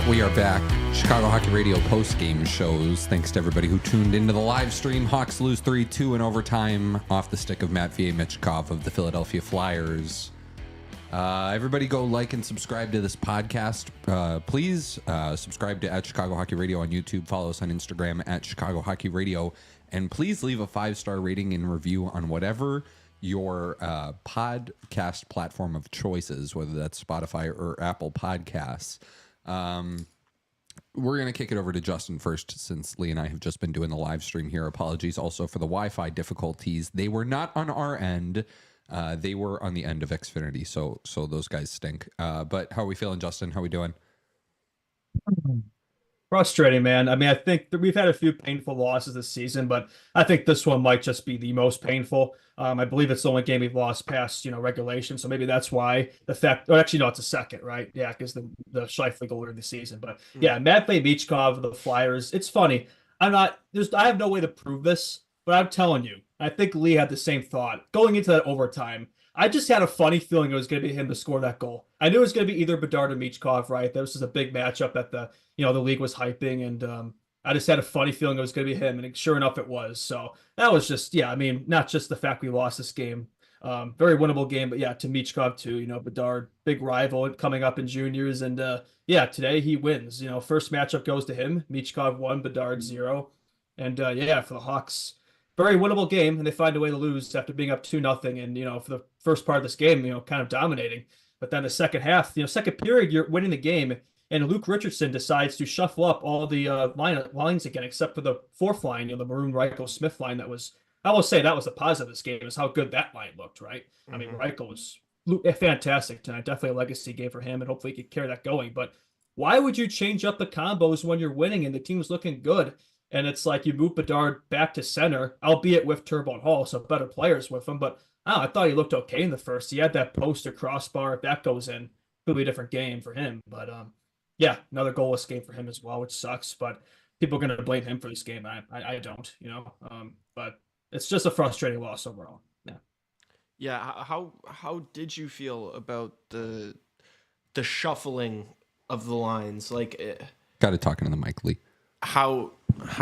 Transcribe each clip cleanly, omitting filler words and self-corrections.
We are back. Chicago Hockey Radio post-game shows. Thanks to everybody who tuned into the live stream. Hawks lose 3-2 in overtime off the stick of Matvei Michkov of the Philadelphia Flyers. Everybody go like and subscribe to this podcast. Please subscribe to Chicago Hockey Radio on YouTube. Follow us on Instagram at Chicago Hockey Radio. And please leave a 5-star rating and review on whatever your podcast platform of choices, whether that's Spotify or Apple Podcasts. We're going to kick it over to Justin first, since Lee and I have just been doing the live stream here. Apologies also for the Wi-Fi difficulties. They were not on our end. They were on the end of Xfinity, so those guys stink. But how are we feeling, Justin? How are we doing? Frustrating, man. I mean, I think that we've had a few painful losses this season, but I think this one might just be the most painful. I believe it's the only game we've lost past, regulation. So maybe that's why the fact, or actually, no, it's a second, right? Yeah, because the Scheifele goal of the season. But yeah, Matvei Michkov of the Flyers. It's funny. I have no way to prove this, but I'm telling you, I think Lee had the same thought going into that overtime. I just had a funny feeling it was going to be him to score that goal. I knew it was going to be either Bedard or Michkov, right? This was a big matchup that the league was hyping, and I just had a funny feeling it was going to be him, and sure enough, it was. So that was just, I mean, not just the fact we lost this game, very winnable game, but yeah, to Michkov too. Bedard, big rival coming up in juniors, and today he wins. First matchup goes to him. Michkov 1, Bedard 0, and for the Hawks, very winnable game, and they find a way to lose after being up 2-0, and for the first part of this game, kind of dominating. But then the second half, second period, you're winning the game, and Luke Richardson decides to shuffle up all the lines again, except for the fourth line, the Maroon Reichel Smith line. I will say that was the positive of this game, is how good that line looked, right? Mm-hmm. I mean, Reichel was fantastic tonight. Definitely a legacy game for him, and hopefully he can carry that going. But why would you change up the combos when you're winning and the team's looking good? And it's like you move Bedard back to center, albeit with Turbo and Hall, so better players with him. But I thought he looked okay in the first. He had that post or crossbar. If that goes in, it'll be a different game for him. But another goalless game for him as well, which sucks. But people are going to blame him for this game. I don't, but it's just a frustrating loss overall. Yeah. Yeah. How did you feel about the shuffling of the lines? Got to talk into the mic, Lee. How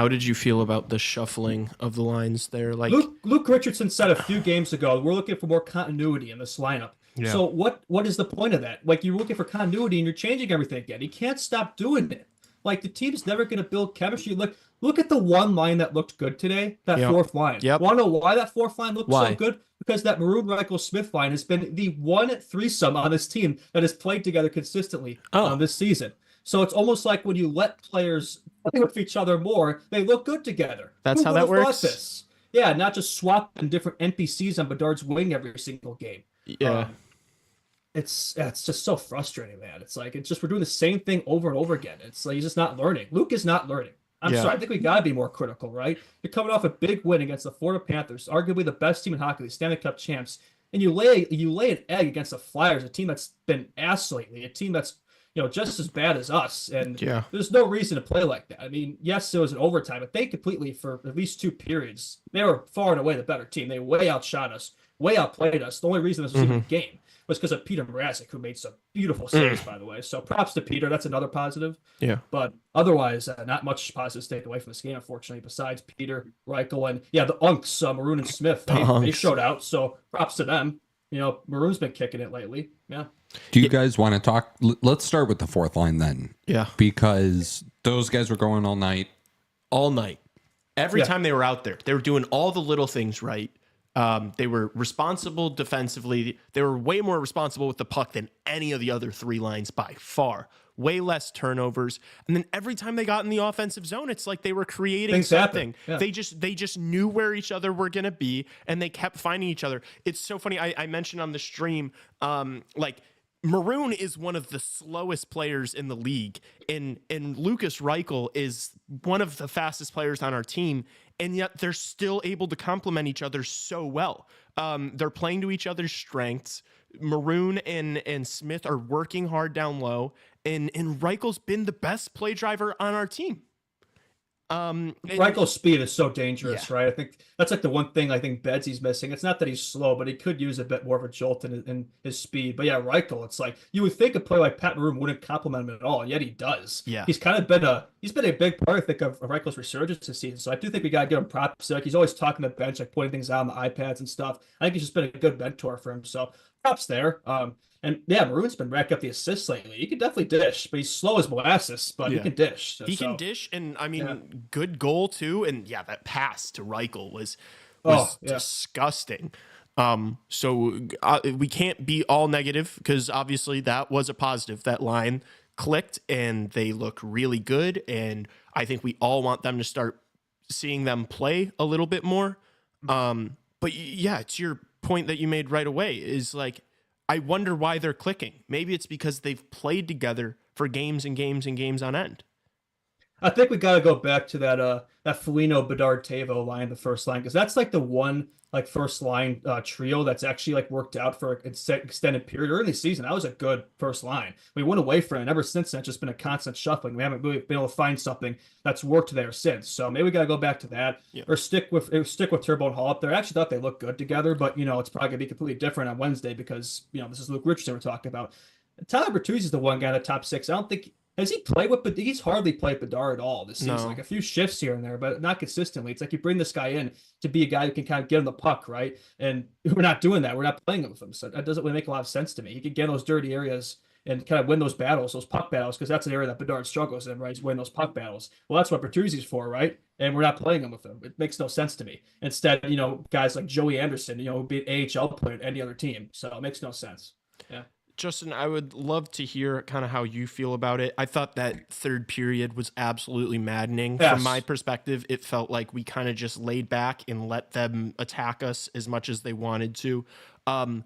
did you feel about the shuffling of the lines there? Luke Richardson said a few games ago, we're looking for more continuity in this lineup. Yeah. So what is the point of that? You're looking for continuity and you're changing everything again. You can't stop doing it. The team's never going to build chemistry. Look at the one line that looked good today, that fourth line. Yep. Want to know why that fourth line looked so good? Because that Maroon Reichel Smith line has been the one threesome on this team that has played together consistently this season. So it's almost like when you let players play with each other more, they look good together. That's how that works. This? Yeah, not just swapping different NPCs on Bedard's wing every single game. Yeah. It's just so frustrating, man. It's we're doing the same thing over and over again. It's he's just not learning. Luke is not learning. I'm sorry. I think we got to be more critical, right? You're coming off a big win against the Florida Panthers, arguably the best team in hockey, the Stanley Cup champs, and you lay an egg against the Flyers, a team that's been ass lately, a team that's just as bad as us. And there's no reason to play like that. I mean, yes, it was an overtime, but they completely, for at least 2 periods, they were far and away the better team. They way outshot us, way outplayed us. The only reason this was even a game was because of Peter Mrazek, who made some beautiful saves, by the way. So props to Peter. That's another positive. Yeah. But otherwise, not much positive to take away from this game, unfortunately, besides Peter, Reichel, and the Unks, Maroon and Smith. They showed out, so props to them. Maroon's been kicking it lately. Yeah. Do you guys want to talk? Let's start with the fourth line then. Yeah. Because those guys were going all night. All night. Every time they were out there, they were doing all the little things right. They were responsible defensively. They were way more responsible with the puck than any of the other 3 lines by far. Way less turnovers. And then every time they got in the offensive zone, it's like they were creating something. Yeah. They just knew where each other were going to be, and they kept finding each other. It's so funny. I mentioned on the stream, Maroon is one of the slowest players in the league, and Lucas Reichel is one of the fastest players on our team, and yet they're still able to complement each other so well. They're playing to each other's strengths. Maroon and Smith are working hard down low, and Reichel's been the best play driver on our team. Reichel's speed is so dangerous, right? I think that's like the one thing I think Bedsy's missing. It's not that he's slow, but he could use a bit more of a jolt in his speed. But yeah, Reichel, it's like you would think a player like Pat Maroon wouldn't compliment him at all, and yet he does. Yeah. He's kind of been a big part, I think, of Reichel's resurgence this season. So I do think we gotta give him props. Like he's always talking to the bench, like pointing things out on the iPads and stuff. I think he's just been a good mentor for him. So props there. And yeah, Maroon's been racking up the assists lately. He can definitely dish, but he's slow as molasses, but he can dish. He can dish, and I mean, good goal too. And yeah, that pass to Reichel was disgusting. So we can't be all negative because obviously that was a positive. That line clicked and they look really good. And I think we all want them to start seeing them play a little bit more. But yeah, it's your point that you made right away is like, I wonder why they're clicking. Maybe it's because they've played together for games and games and games on end. I think we got to go back to that Foligno, Bedard, Tavo line, the first line, because that's like the one like first line trio that's actually like worked out for an extended period early season. That was a good first line. We went away from it. And ever since then, it's just been a constant shuffling. We haven't really been able to find something that's worked there since. So maybe we got to go back to that or stick with Turbo and Hall up there. I actually thought they looked good together, but it's probably gonna be completely different on Wednesday because this is Luke Richardson we're talking about. Tyler Bertuzzi is the one guy in the top six. I don't think. Has he played with, but he's hardly played Bedard at all this season. Like a few shifts here and there, but not consistently. It's like you bring this guy in to be a guy who can kind of get him the puck, right? And we're not doing that. We're not playing with him. So that doesn't really make a lot of sense to me. He can get in those dirty areas and kind of win those battles, those puck battles, because that's an area that Bedard struggles in, right? He's winning those puck battles. Well, that's what Bertuzzi's for, right? And we're not playing him with him. It makes no sense to me. Instead, guys like Joey Anderson, would be an AHL player at any other team. So it makes no sense. Yeah. Justin, I would love to hear kind of how you feel about it. I thought that third period was absolutely maddening. Yes. From my perspective, it felt like we kind of just laid back and let them attack us as much as they wanted to. I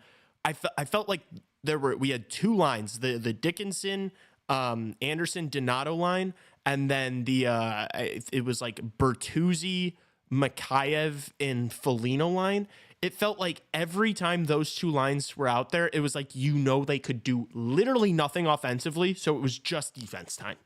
felt like we had two lines, the Dickinson, Anderson, Donato line, and then it was like Bertuzzi, Mikheyev, and Foligno line. It felt like every time those two lines were out there, it was like, they could do literally nothing offensively. So it was just defense time.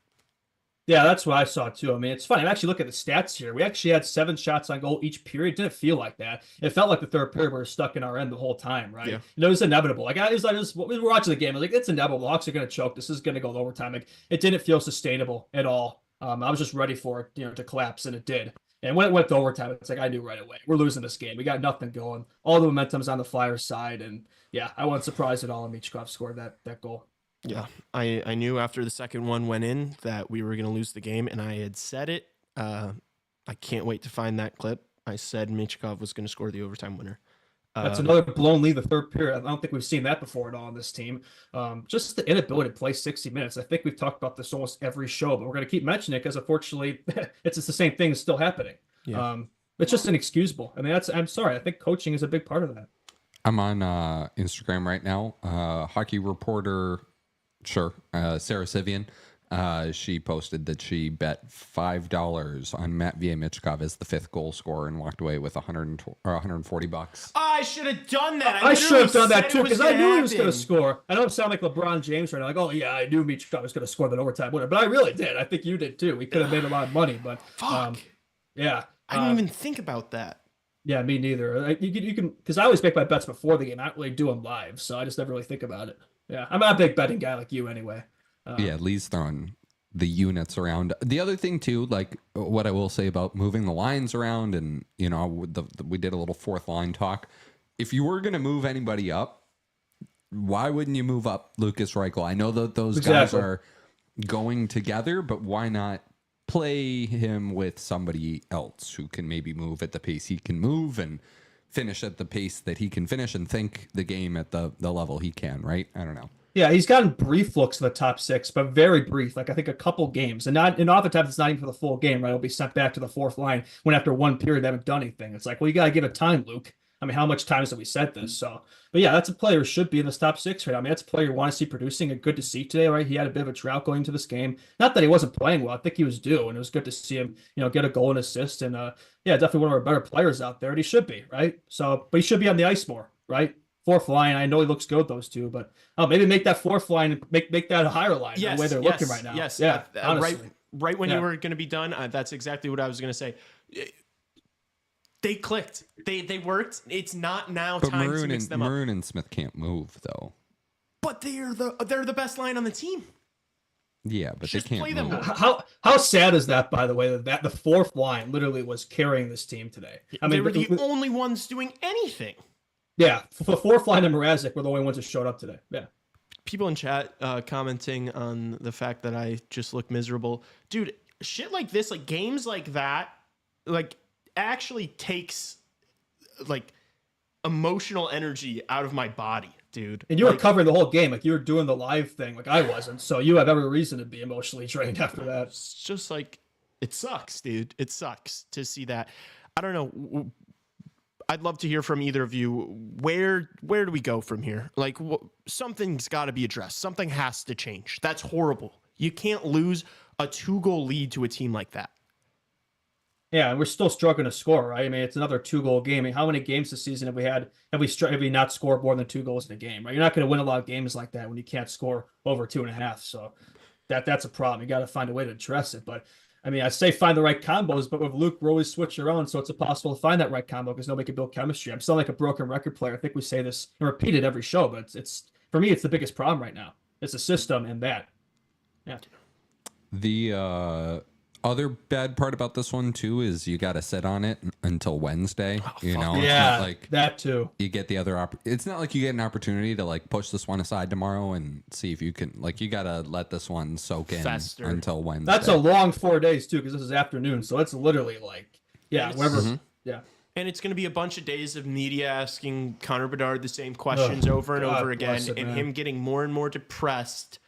Yeah, that's what I saw too. I mean, it's funny. I'm actually looking at the stats here. We actually had 7 shots on goal each period. It didn't feel like that. It felt like the third period we were stuck in our end the whole time, right? Yeah. It was inevitable. Like we were watching the game. I was like, it's inevitable. The Hawks are going to choke. This is going to go to overtime. Like, it didn't feel sustainable at all. I was just ready for it, to collapse, and it did. And when it went to overtime, it's like I knew right away. We're losing this game. We got nothing going. All the momentum's on the Flyers' side. And yeah, I wasn't surprised at all when Michkov scored that goal. Yeah, I knew after the second one went in that we were going to lose the game, and I had said it. I can't wait to find that clip. I said Michkov was going to score the overtime winner. That's another blown lead the third period. I don't think we've seen that before at all on this team. Just the inability to play 60 minutes. I think we've talked about this almost every show, but we're going to keep mentioning it because unfortunately it's just the same thing is still happening. Yeah. It's just inexcusable. I mean, I'm sorry. I think coaching is a big part of that. I'm on Instagram right now. Hockey reporter, Sarah Sivian. She posted that she bet $5 on Matvei Michkov as the 5th goal scorer and walked away with $140. I should have done that. I should have done that too because I knew he was going to score. I don't sound like LeBron James right now. Like, oh yeah, I knew Michkov was going to score that overtime winner, but I really did. I think you did too. We could have made a lot of money, but yeah, I didn't even think about that. Yeah, me neither. You can because I always make my bets before the game. I don't really do them live, so I just never really think about it. Yeah, I'm not a big betting guy like you anyway. Yeah, Lee's throwing the units around. The other thing too, like what I will say about moving the lines around, and we did a little fourth line talk. If you were going to move anybody up, why wouldn't you move up Lucas Reichel? I know that those guys are going together, but why not play him with somebody else who can maybe move at the pace he can move and finish at the pace that he can finish and think the game at the level he can, right? I don't know. Yeah, he's gotten brief looks in the top 6, but very brief. Like I think a couple games, and oftentimes it's not even for the full game. Right, he'll be sent back to the fourth line when after one period they haven't done anything. It's like, well, you gotta give it time, Luke. I mean, how much times have we said this? So, but yeah, that's a player who should be in the top 6 right now. I mean, that's a player you want to see producing and good to see today, right? He had a bit of a drought going into this game. Not that he wasn't playing well. I think he was due, and it was good to see him, get a goal and assist. And yeah, definitely one of our better players out there, and he should be, right? So, but he should be on the ice more, right? Fourth line, I know he looks good, those two, but maybe make that fourth line, make that a higher line the way they're looking right now. Yes, yeah, right when you were going to be done, that's exactly what I was going to say. They clicked. They worked. It's not now but time to mix them up. Maroon and Smith can't move though. But they're the best line on the team. Yeah, but Just they can't play them. move. How sad is that, by the way, that the fourth line literally was carrying this team today? I mean, they were the only ones doing anything. Yeah, the fourth line and Mrazek were the only ones that showed up today. Yeah. People in chat commenting on the fact that I just look miserable. Dude, shit like this, like games like that, like actually takes like emotional energy out of my body, dude. And you were covering the whole game. Like, you were doing the live thing like I wasn't. So you have every reason to be emotionally drained after that. It's just like, it sucks, dude. It sucks to see that. I don't know. I'd love to hear from either of you. Where do we go from here? Like, something's got to be addressed. Something has to change. That's horrible. You can't lose a 2-goal lead to a team like that. Yeah, and we're still struggling to score, right? I mean, it's another 2-goal game. I mean, how many games this season have we not scored more than 2 goals in a game, right? You're not going to win a lot of games like that when you can't score over 2.5. So that's a problem. You got to find a way to address it. But I mean, I say find the right combos, but with Luke, we're always switch around, so it's impossible to find that right combo because nobody can build chemistry. I'm still like a broken record player. I think we say this and repeat it every show, but it's for me, it's the biggest problem right now. It's the system and that. Yeah. The other bad part about this one too is you got to sit on it until Wednesday. You know, it's yeah, not like that too. You get the other it's not like you get an opportunity to like push this one aside tomorrow and see if you can like you got to let this one soak in until Wednesday. That's a long 4 days too because this is afternoon, so it's literally like whatever. Yeah. And it's going to be a bunch of days of media asking Connor Bedard the same questions over and over again, and him getting more and more depressed.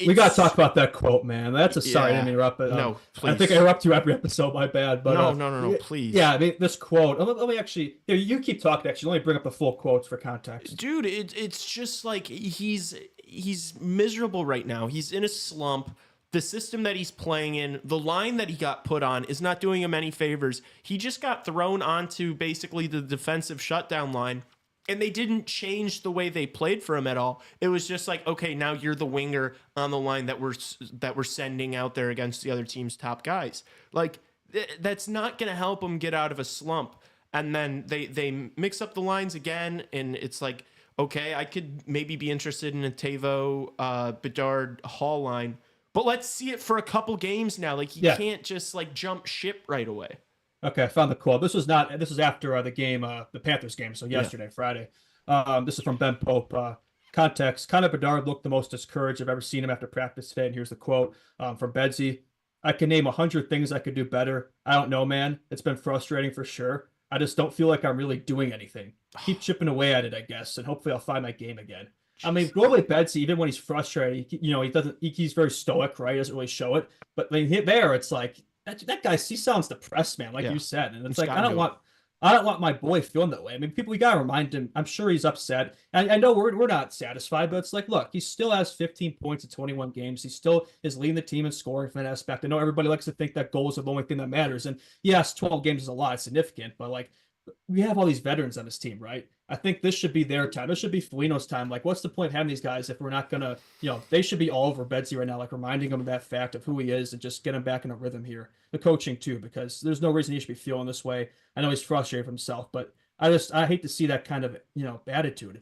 We got to talk about that quote, man. That's a sorry to interrupt, but no, please. I think I interrupt you every episode. My bad. But no, please. Yeah, I mean, this quote. Let me actually. You keep talking. Actually, let me bring up the full quotes for context. Dude, it's just like he's miserable right now. He's in a slump. The system that he's playing in, the line that he got put on, is not doing him any favors. He just got thrown onto basically the defensive shutdown line. And they didn't change the way they played for him at all. It was just like, okay, now you're the winger on the line that we're sending out there against the other team's top guys. Like, that's not going to help him get out of a slump. And then they mix up the lines again, and it's like, okay, I could maybe be interested in a Tavo, Bedard, Hall line, but let's see it for a couple games now. Like, he can't just like jump ship right away. Okay, I found the quote. This was after the game, the Panthers game, so yesterday, Friday. This is from Ben Pope. Context: Connor Bedard looked the most discouraged I've ever seen him after practice today, and here's the quote from Bedsy. I can name 100 things I could do better. I don't know, man. It's been frustrating for sure. I just don't feel like I'm really doing anything. Keep chipping away at it, I guess, and hopefully I'll find my game again. I mean, normally Bedsy, even when he's frustrated, he's very stoic, right? He doesn't really show it. But when he hit there, it's like, that guy, he sounds depressed, man, like you said. And it's like, I don't want my boy feeling that way. I mean, we got to remind him. I'm sure he's upset. I know we're not satisfied, but it's like, look, he still has 15 points in 21 games. He still is leading the team in scoring from that aspect. I know everybody likes to think that goals are the only thing that matters. And yes, 12 games is a lot. It's significant. But like, we have all these veterans on this team, right? I think this should be their time. This should be Foligno's time. Like, what's the point of having these guys if we're not going to, they should be all over Bedsy right now, like reminding him of that fact of who he is and just get him back in a rhythm here. The coaching too, because there's no reason he should be feeling this way. I know he's frustrated with himself, but I hate to see that kind of, attitude.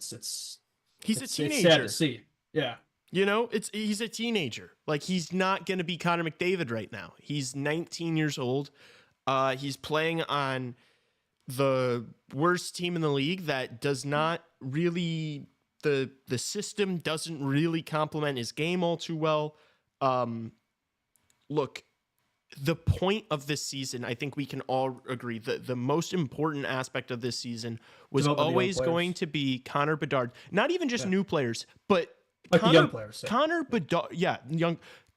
He's a teenager. It's sad to see. Yeah. He's a teenager. Like, he's not going to be Connor McDavid right now. He's 19 years old. He's playing on the worst team in the league that does not really, the system doesn't really complement his game all too well. Look, the point of this season, I think we can all agree that the most important aspect of this season was always going to be Connor Bedard. Not even just new players, but like young players. Connor Bedard,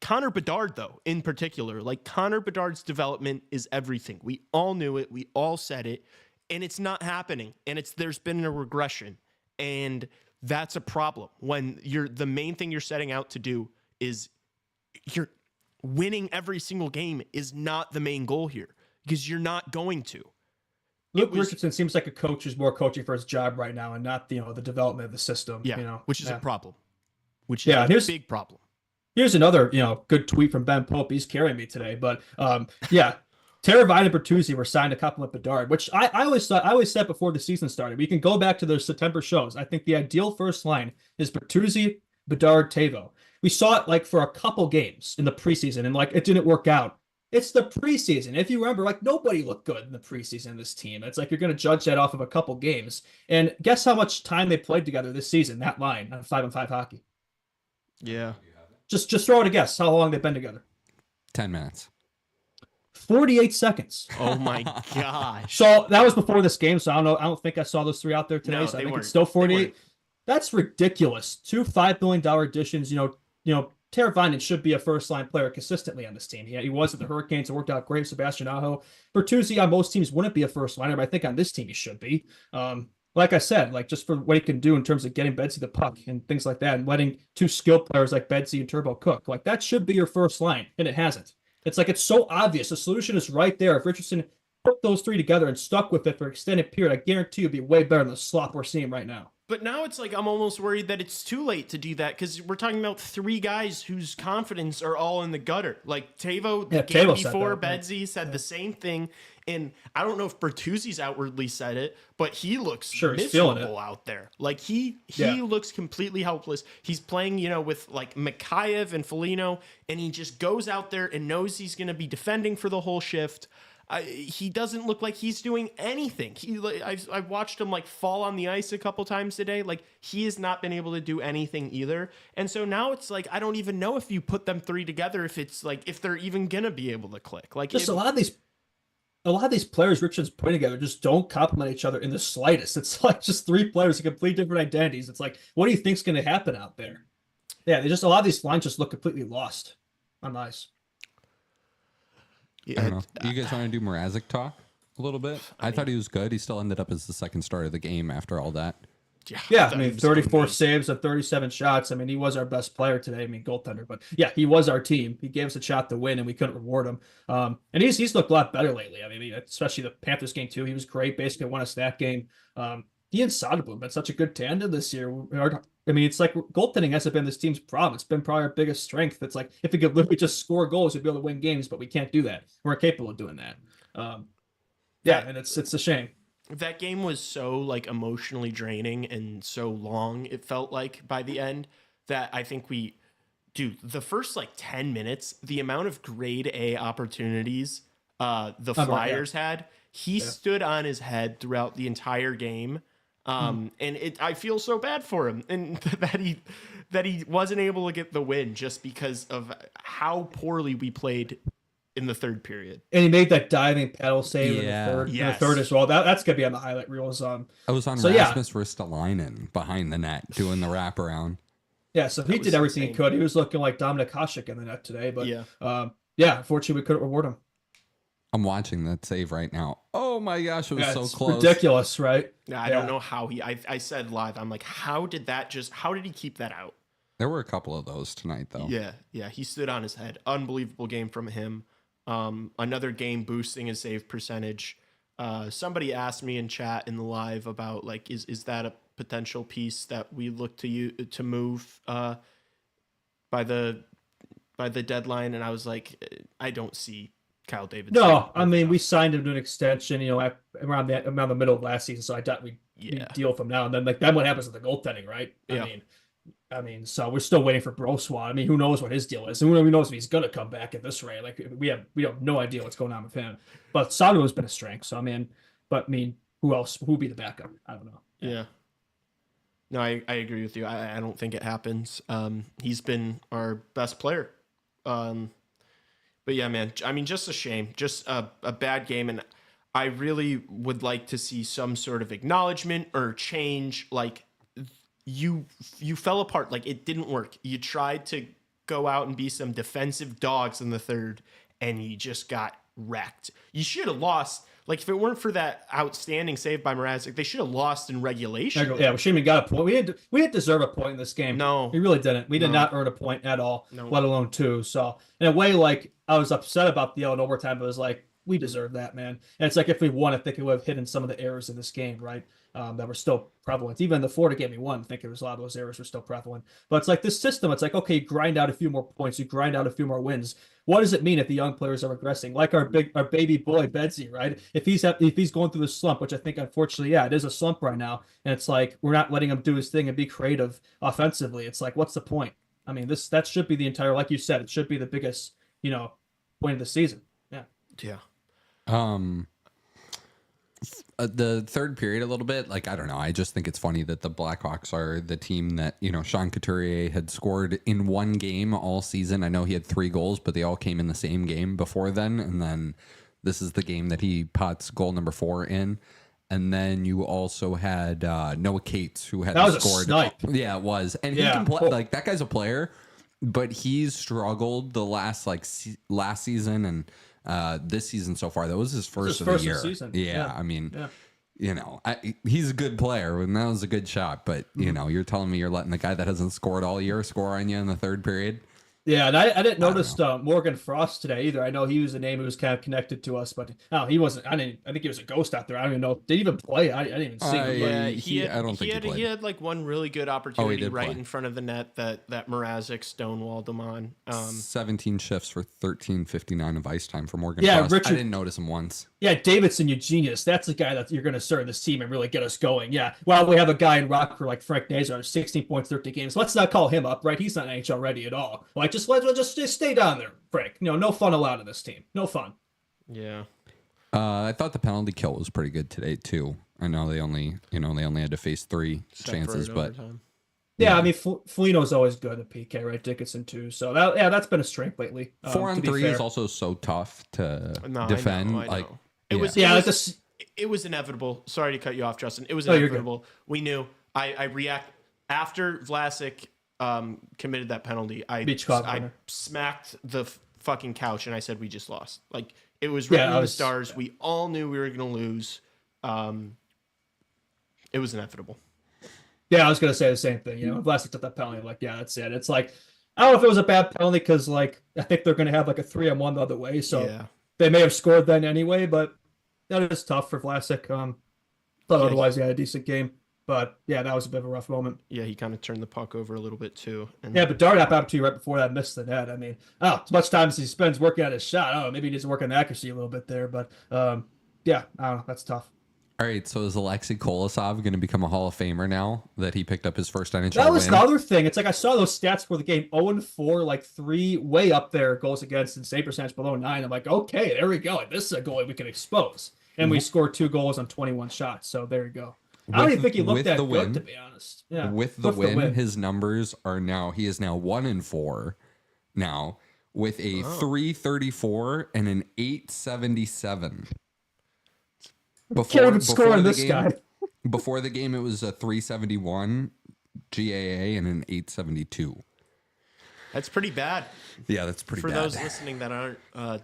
Connor Bedard, though, in particular, like Connor Bedard's development is everything. We all knew it. We all said it, and it's not happening. And there's been a regression, and that's a problem when the main thing you're setting out to do is you're winning every single game is not the main goal here because you're not going to. Luke Richardson seems like a coach who's more coaching for his job right now and not the development of the system. Yeah, which is a problem. Which is a big problem. Here's another, good tweet from Ben Pope. He's carrying me today, but yeah, Teravainen and Bertuzzi were signed to complement Bedard, which I always said before the season started. We can go back to the September shows. I think the ideal first line is Bertuzzi, Bedard, Tavo. We saw it like for a couple games in the preseason, and like it didn't work out. It's the preseason. If you remember, like nobody looked good in the preseason in this team. It's like you're going to judge that off of a couple games. And guess how much time they played together this season, that line on 5-on-5 hockey. Yeah. Just throw it a guess how long they've been together. 10 minutes. 48 seconds. Oh my gosh. So that was before this game. So I don't know. I don't think I saw those three out there today. No, So I they think weren't. it's still 48. That's ridiculous. 2 $5 million additions. Teravainen should be a first line player consistently on this team. He was at the Hurricanes. It worked out great. Sebastian Aho. Bertuzzi on most teams wouldn't be a first liner, but I think on this team he should be. Like I said, like just for what he can do in terms of getting Bedsy the puck and things like that, and letting two skilled players like Bedsy and Turbo cook, like that should be your first line, and it hasn't. It's like it's so obvious. The solution is right there. If Richardson put those three together and stuck with it for an extended period, I guarantee you'd be way better than the slop we're seeing right now. But now it's like I'm almost worried that it's too late to do that because we're talking about three guys whose confidence are all in the gutter. Like Tavo, the game before, Bedsy said the same thing. And I don't know if Bertuzzi's outwardly said it, but he looks miserable out there. Like he looks completely helpless. He's playing, with like Mikheyev and Foligno, and he just goes out there and knows he's going to be defending for the whole shift. He doesn't look like he's doing anything. I've watched him like fall on the ice a couple times today. Like he has not been able to do anything either. And so now it's like I don't even know if you put them three together if they're even gonna be able to click. Like just a lot of these players Richard's putting together just don't complement each other in the slightest. It's like just three players with complete different identities. It's like, what do you think's going to happen out there? Yeah, a lot of these lines just look completely lost on the ice. Yeah, I don't know. You guys want to do Mrazek talk a little bit? I thought he was good. He still ended up as the second starter of the game after all that. Yeah, I mean, 34 saves of 37 shots. I mean, he was our best player today. I mean, goaltender. But yeah, he was our team. He gave us a shot to win, and we couldn't reward him. And he's looked a lot better lately. I mean, especially the Panthers game, too. He was great. Basically won us that game. He and Soderblom been such a good tandem this year. I mean, it's like goaltending hasn't been this team's problem. It's been probably our biggest strength. It's like if we could literally just score goals, we'd be able to win games, but we can't do that. We're incapable of doing that. And it's a shame. That game was so like emotionally draining and so long, it felt like by the end, that I think the first like 10 minutes, the amount of grade A opportunities the Flyers had, he stood on his head throughout the entire game. And I feel so bad for him, and that he wasn't able to get the win just because of how poorly we played in the third period. And he made that diving paddle save in the third as well. That's gonna be on the highlight reels. I was on Rasmus Ristolainen behind the net doing the wraparound. Yeah, so he did everything he could. He was looking like Dominik Hasek in the net today, but unfortunately we couldn't reward him. I'm watching that save right now. Oh my gosh, it was so close. Ridiculous, right? I don't know how I said live, I'm like, how did he keep that out? There were a couple of those tonight, though. Yeah, he stood on his head. Unbelievable game from him. Another game boosting his save percentage. Somebody asked me in chat in the live about like, is that a potential piece that we look to move by the deadline? And I was like, I don't see Kyle Davidson. No, I mean, we signed him to an extension, around the middle of last season. So I thought we'd deal from now and then. Like then what happens with the goaltending, right? I mean, so we're still waiting for Brossoit. I mean, who knows what his deal is? And who knows if he's gonna come back at this rate? Like we have no idea what's going on with him. But Soderblom's been a strength. So who else? Who'd be the backup? I don't know. Yeah. No, I agree with you. I don't think it happens. He's been our best player. But yeah, man, I mean, just a shame, just a bad game. And I really would like to see some sort of acknowledgement or change. Like you fell apart. Like it didn't work. You tried to go out and be some defensive dogs in the third and you just got wrecked. You should have lost. Like if it weren't for that outstanding save by Mrazek, they should have lost in regulation. Yeah, we shouldn't have got a point. We didn't deserve a point in this game. No, we really didn't. We did not earn a point at all, let alone two. So in a way, like I was upset about the yellow in overtime, but it was like we deserve that, man. And it's like if we won, I think it would have hidden some of the errors in this game, right? That were still prevalent. Even the Florida game we won, I think it was a lot of those errors were still prevalent. But it's like this system, it's like, okay, you grind out a few more points, you grind out a few more wins. What does it mean if the young players are regressing? Like our baby boy Bedsy, right? If he's going through the slump, which I think unfortunately, yeah, it is a slump right now, and it's like we're not letting him do his thing and be creative offensively. It's like, what's the point? I mean, that should be the entire, like you said, it should be the biggest, point of the season. Yeah. Yeah. The third period a little bit, like, I don't know. I just think it's funny that the Blackhawks are the team that, Sean Couturier had scored in one game all season. I know he had 3 goals, but they all came in the same game before then. And then this is the game that he pots goal number 4 in. And then you also had Noah Cates, who had scored. A snipe. Yeah, it was. And he can play, like, that guy's a player, but he's struggled the last season and this season so far. That was his first of the year. Season. Yeah, I mean, he's a good player, and that was a good shot. But you're telling me you're letting the guy that hasn't scored all year score on you in the third period? Yeah, and I didn't notice Morgan Frost today either. I know he was a name who was kind of connected to us, but he wasn't. I think he was a ghost out there. I don't even know. Did he even play? I didn't even see him. Yeah, I don't think he played. He had like one really good opportunity right in front of the net that Mrazek stonewalled him on. 17 shifts for 13:59 of ice time for Morgan Frost. Richard, I didn't notice him once. Yeah, Davidson, you genius. That's the guy that you're going to start this team and really get us going. Yeah. Well, we have a guy in Rockford like Frank Nazar, 16 points, 30 games. Let's not call him up, right? He's not NHL ready at all. Like, just stay down there, Frank. No fun allowed in this team. No fun. Yeah. I thought the penalty kill was pretty good today too. I know they only had to face 3 chances, but yeah, I mean, Foligno's always good at PK, right? Dickinson too. So that's been a strength lately. 4-on-3 is also so tough to defend. I know. It was inevitable. Sorry to cut you off, Justin. It was inevitable. We knew. I react after Vlasic committed that penalty. I smacked the fucking couch and I said we just lost. Like, it was written in the stars. We all knew we were going to lose. It was inevitable. Yeah, I was going to say the same thing. If Vlasic took that penalty, like, yeah, that's it. It's like, I don't know if it was a bad penalty because, like, I think they're going to have like a 3-on-1 the other way. So they may have scored then anyway, but that is tough for Vlasic. Thought otherwise he had a decent game. But, yeah, that was a bit of a rough moment. Yeah, he kind of turned the puck over a little bit, too. Yeah, but Dart happened to you right before that missed the net. I mean, as much time as he spends working on his shot, I don't know, maybe he needs to work on the accuracy a little bit there. But, yeah, I don't know. That's tough. All right, so is Alexei Kolosov going to become a Hall of Famer now that he picked up his first NHL win? That was the other thing. It's like I saw those stats for the game, 0-4, like 3 way up there, goals against and save percentage below 9. I'm like, okay, there we go. This is a goalie we can expose. And we scored 2 goals on 21 shots, so there you go. I don't even think he looked that good, to be honest. Yeah, with the win, his numbers are now, he is now 1-4 now with a 334 and an 877. Can't even score on this guy. Before the game, it was a 371 GAA and an 872. That's pretty bad. Yeah, that's pretty bad. For those listening that aren't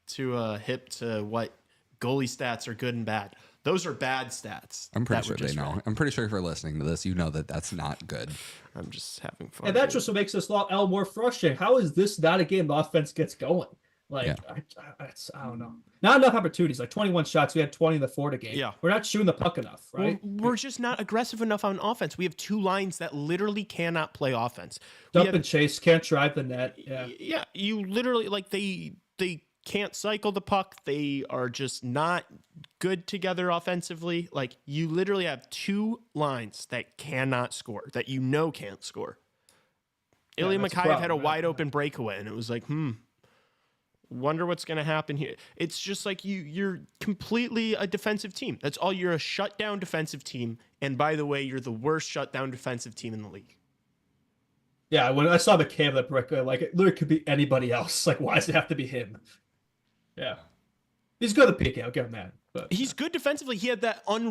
too hip to what goalie stats are good and bad. Those are bad stats. I'm pretty sure they know. Right. I'm pretty sure if you're listening to this, you know that that's not good. I'm just having fun. And that's just what makes this all more frustrating. How is this not a game the offense gets going? Like, I don't know. Not enough opportunities. Like 21 shots. We had 20 in the Florida game. Yeah. We're not shooting the puck enough, right? We're just not aggressive enough on offense. We have 2 lines that literally cannot play offense. Dump and chase, can't drive the net. Yeah. Yeah. You literally, like, they can't cycle the puck. They are just not good together offensively. Like, you literally have 2 lines that cannot score, that can't score. Ilya Mikheyev had a wide open breakaway, and it was like, wonder what's going to happen here. It's just like you're completely a defensive team. That's all. You're a shutdown defensive team. And by the way, you're the worst shutdown defensive team in the league. Yeah, when I saw the cam that breakaway, like, it literally could be anybody else. Like, why does it have to be him? Yeah. He's good at PK. I'll give him that. But he's good defensively. He had that unreal